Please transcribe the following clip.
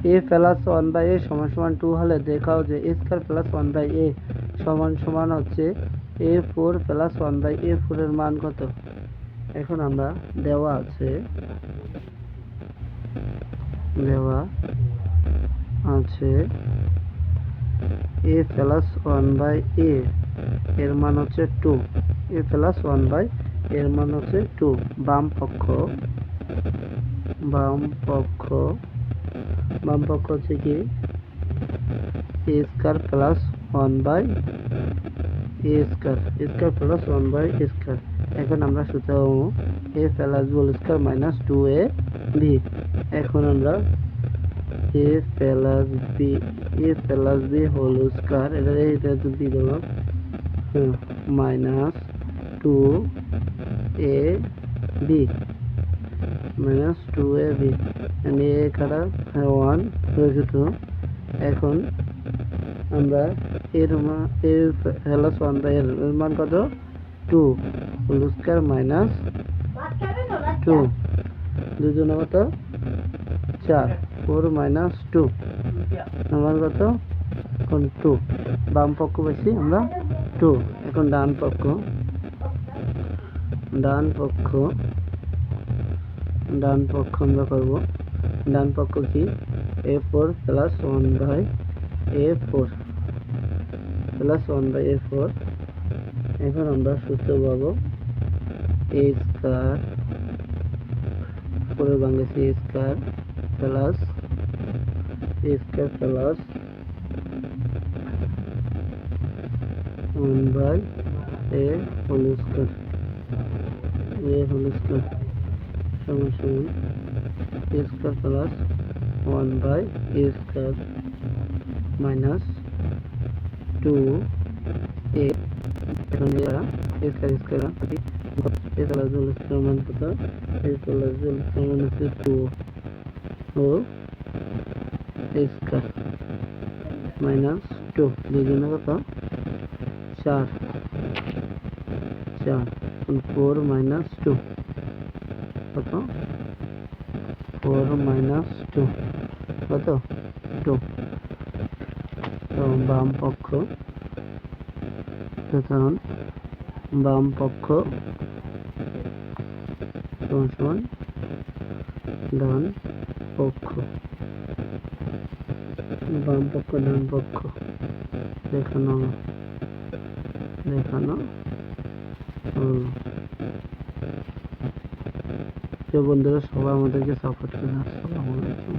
A plus one by a সমান সমান two হলে দেখাও যে a square plus one by a সমান সমান হচ্ছে a four plus one by a ফোরের মান কত। এখন আমরা দেওয়া আছে a plus one by a এর মান হচ্ছে two, a plus one by এর মান হচ্ছে টু। বাম পক্ষ হচ্ছে কি a square plus one by a square plus one by a square. এখন আমরা সূত্র এ plus b whole square minus two a b. এখন আমরা a plus b whole square এটা বি দিলাম minus two a b a কাটা one two. এখন আমরা এর প্লাস ওয়ান বাই এর মান কত two whole square minus two দুজনে কত চার, ফোর মাইনাস টু আমার কত এখন টু। বাম পক্ষ বেশি আমরা টু। এখন ডান পক্ষ আমরা করবো। ডান পক্ষ কি a four plus one by a four plus one by a four. এখন আমরা সূত্র পাবো এ স্কোয়ার ফোরের বাংলাদেশি a square plus one by a whole square সমান সমান a square plus one by a square minus two a. এখন a square a plus whole square মান কত এ প্লাস হোল স্কোয়ার মান হচ্ছে টু ও এ স্কোয়ার মাইনাস টু দুজনে কত চার ফোর মাইনাস টু কত ফোর মাইনাস টু কত টু। তো বাম পক্ষ সমান ডান পক্ষ বাম পক্ষ ডান পক্ষ দেখানো বন্ধুরা সবাই আমাদেরকে সাপোর্ট করে। আসসালামু আলাইকুম।